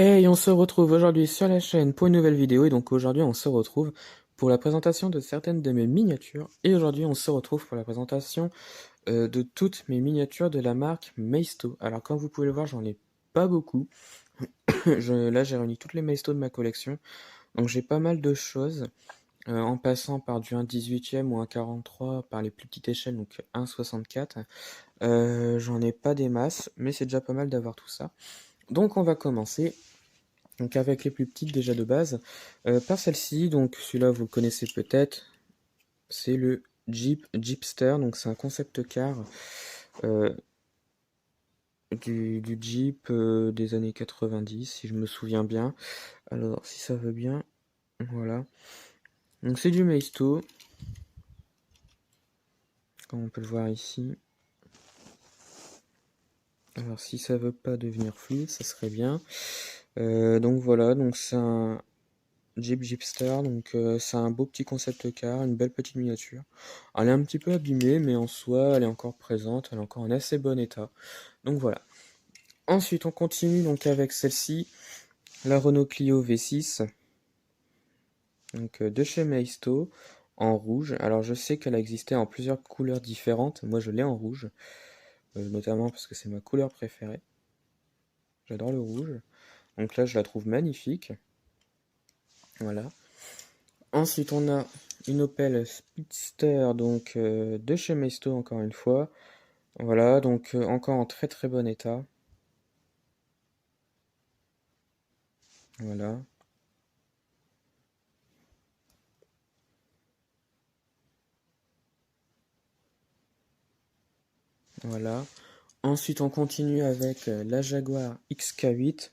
Hey, on se retrouve aujourd'hui sur la chaîne pour une nouvelle vidéo et donc aujourd'hui on se retrouve pour la présentation de certaines de mes miniatures et aujourd'hui on se retrouve pour la présentation de toutes mes miniatures de la marque Maisto. Alors comme vous pouvez le voir j'en ai pas beaucoup. Là j'ai réuni toutes les Maisto de ma collection donc j'ai pas mal de choses en passant par du 1/18e ou 1/43 par les plus petites échelles donc 1/64. J'en ai pas des masses mais c'est déjà pas mal d'avoir tout ça. Donc on va commencer. Donc avec les plus petites déjà de base, par celle-ci, donc celui-là vous le connaissez peut-être, c'est le Jeepster, donc c'est un concept car euh, du Jeep des années 90, si je me souviens bien. Alors si ça veut bien, voilà. Donc c'est du Maisto, comme on peut le voir ici. Alors si ça veut pas devenir flou, ça serait bien. Donc voilà, donc c'est un Jeepster, donc c'est un beau petit concept car, une belle petite miniature. Elle est un petit peu abîmée, mais en soi, elle est encore présente, elle est encore en assez bon état. Donc voilà. Ensuite, on continue donc avec celle-ci, la Renault Clio V6, donc de chez Maisto, en rouge. Alors je sais qu'elle a existé en plusieurs couleurs différentes. Moi, je l'ai en rouge, notamment parce que c'est ma couleur préférée. J'adore le rouge. Donc là, je la trouve magnifique. Voilà. Ensuite, on a une Opel Speedster, donc de chez Maisto, encore une fois. Voilà, donc encore en très très bon état. Voilà, voilà. Ensuite, on continue avec la Jaguar XK8.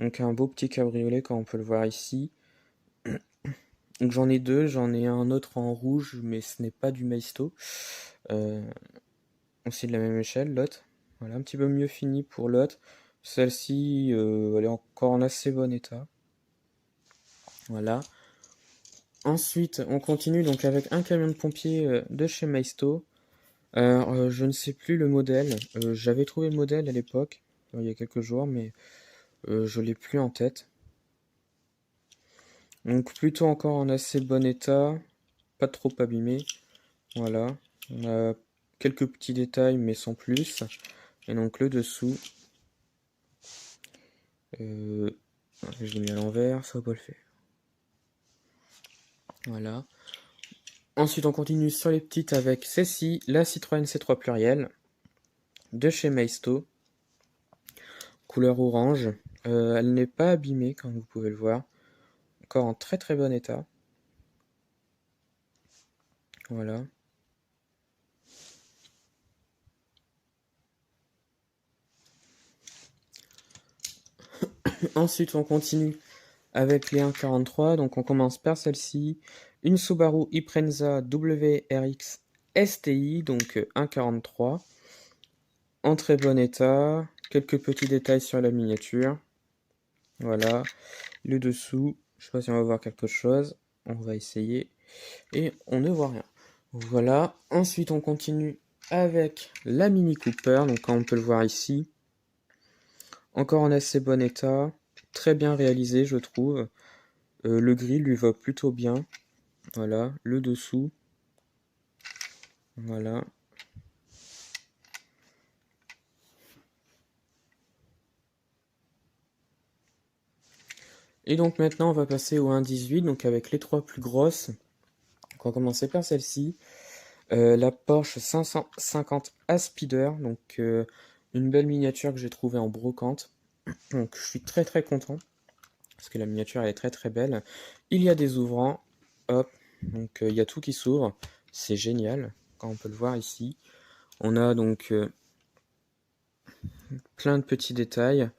Donc un beau petit cabriolet, comme on peut le voir ici. Donc j'en ai deux, j'en ai un autre en rouge, mais ce n'est pas du Maisto. Euh, aussi de la même échelle, l'autre. Voilà, un petit peu mieux fini pour l'autre. Celle-ci, elle est encore en assez bon état. Voilà. Ensuite, on continue donc avec un camion de pompier de chez Maisto. Alors, je ne sais plus le modèle. J'avais trouvé le modèle à l'époque, il y a quelques jours, mais je l'ai plus en tête. Donc plutôt encore en assez bon état, pas trop abîmé. Voilà. On a quelques petits détails, mais sans plus. Et donc le dessous. Euh, je l'ai mis à l'envers, ça va pas le faire. Voilà. Ensuite, on continue sur les petites avec celle-ci, la Citroën C3 pluriel de chez Maisto, couleur orange. Elle n'est pas abîmée, comme vous pouvez le voir. Encore en très très bon état. Voilà. Ensuite, on continue avec les 1.43. Donc, on commence par celle-ci. Une Subaru Impreza WRX STI, donc 1.43. En très bon état. Quelques petits détails sur la miniature. Voilà. Le dessous. Je sais pas si on va voir quelque chose. On va essayer. Et on ne voit rien. Voilà. Ensuite, on continue avec la Mini Cooper. Donc, comme on peut le voir ici. Encore en assez bon état. Très bien réalisé, je trouve. Le gris lui va plutôt bien. Voilà, le dessous. Voilà. Et donc maintenant, on va passer au 1.18, donc avec les trois plus grosses. Donc on va commencer par celle-ci. La Porsche 550 Aspider, donc une belle miniature que j'ai trouvée en brocante. Donc je suis très très content, parce que la miniature elle est très très belle. Il y a des ouvrants, hop, donc il y a tout qui s'ouvre. C'est génial, quand on peut le voir ici. On a donc plein de petits détails.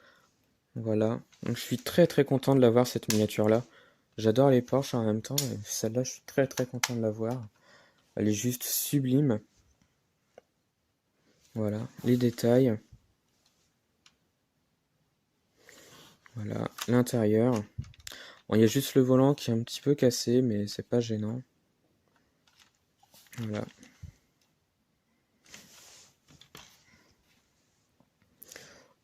Voilà. Donc je suis très très content de l'avoir cette miniature là. J'adore les Porsche en même temps, et celle-là je suis très très content de l'avoir. Elle est juste sublime. Voilà, les détails. Voilà, l'intérieur. Bon, il y a juste le volant qui est un petit peu cassé, mais c'est pas gênant. Voilà.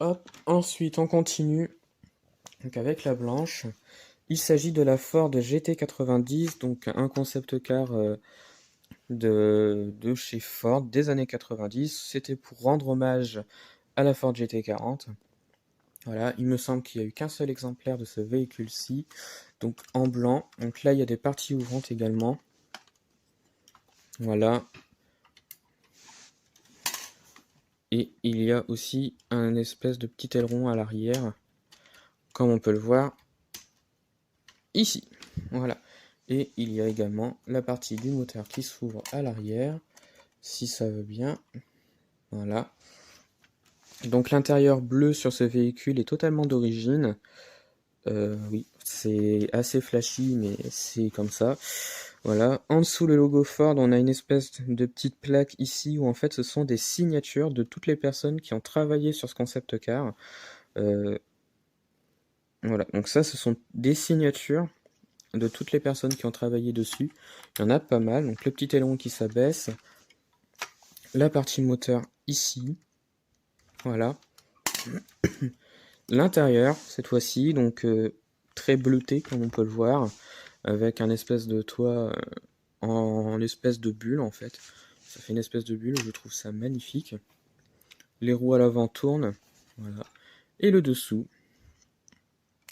Hop, ensuite on continue Donc avec la blanche, il s'agit de la Ford GT90, donc un concept car de chez Ford des années 90. C'était pour rendre hommage à la Ford GT40. Voilà, il me semble qu'il n'y a eu qu'un seul exemplaire de ce véhicule-ci, donc en blanc. Donc là, il y a des parties ouvrantes également. Voilà. Et il y a aussi un espèce de petit aileron à l'arrière, comme on peut le voir ici. Voilà. Et il y a également la partie du moteur qui s'ouvre à l'arrière, si ça veut bien. Voilà. Donc l'intérieur bleu sur ce véhicule est totalement d'origine. Oui, c'est assez flashy, mais c'est comme ça. Voilà. En dessous le logo Ford, on a une espèce de petite plaque ici où en fait ce sont des signatures de toutes les personnes qui ont travaillé sur ce concept car. Voilà, donc ça ce sont des signatures de toutes les personnes qui ont travaillé dessus. Il y en a pas mal. Donc le petit aileron qui s'abaisse, la partie moteur ici. Voilà. L'intérieur, cette fois-ci, donc très bleuté comme on peut le voir, avec un espèce de toit en espèce de bulle en fait. Ça fait une espèce de bulle, je trouve ça magnifique. Les roues à l'avant tournent, voilà. Et le dessous,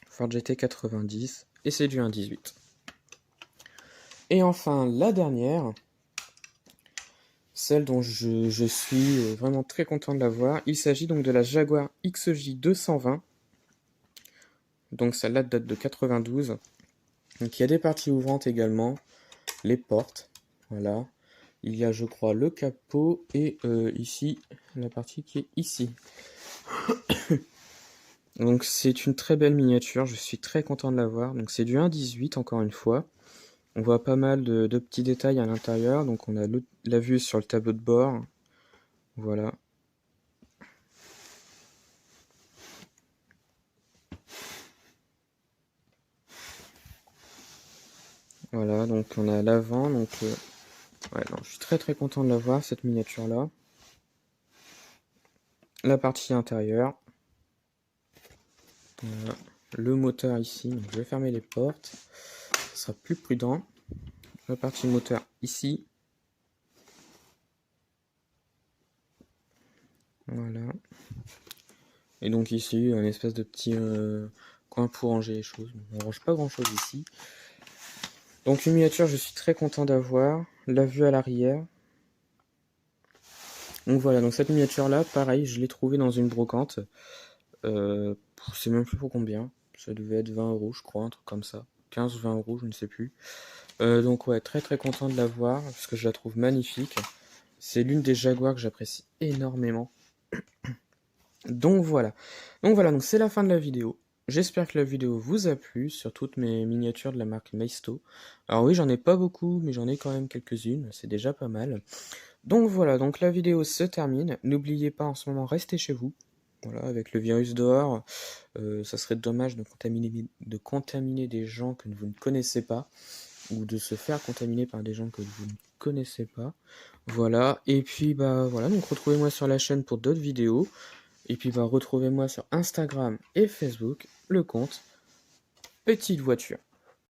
Ford GT 90, et c'est du 1.18. Et enfin, la dernière, celle dont je suis vraiment très content de la voir, il s'agit donc de la Jaguar XJ 220. Donc celle-là date de 92. Donc il y a des parties ouvrantes également, les portes, voilà. Il y a je crois le capot et ici la partie qui est ici. Donc c'est une très belle miniature, je suis très content de la voir. Donc c'est du 1.18 encore une fois. On voit pas mal de petits détails à l'intérieur. Donc on a la vue sur le tableau de bord. Voilà. Voilà, donc on a l'avant. Donc ouais, non, je suis très très content de la voir cette miniature là. La partie intérieure. Voilà. Le moteur ici, donc je vais fermer les portes, ce sera plus prudent. La partie moteur ici. Voilà. Et donc ici, un espèce de petit coin pour ranger les choses. On range pas grand chose ici. Donc une miniature, je suis très content d'avoir. La vue à l'arrière. Donc voilà, donc cette miniature là, pareil, je l'ai trouvée dans une brocante. Je sais même plus pour combien. Ça devait être 20 €, je crois, un truc comme ça. 15 ou 20 €, je ne sais plus. Donc ouais, très très content de la voir, parce que je la trouve magnifique. C'est l'une des Jaguars que j'apprécie énormément. Donc voilà. Donc c'est la fin de la vidéo. J'espère que la vidéo vous a plu sur toutes mes miniatures de la marque Maisto. Alors oui, j'en ai pas beaucoup, mais j'en ai quand même quelques-unes, c'est déjà pas mal. Donc voilà, donc la vidéo se termine. N'oubliez pas en ce moment, restez chez vous. Voilà, avec le virus dehors, ça serait dommage de contaminer des gens que vous ne connaissez pas, ou de se faire contaminer par des gens que vous ne connaissez pas. Voilà, et puis bah voilà, donc retrouvez-moi sur la chaîne pour d'autres vidéos. Et puis bah retrouvez-moi sur Instagram et Facebook, le compte Petite Voiture.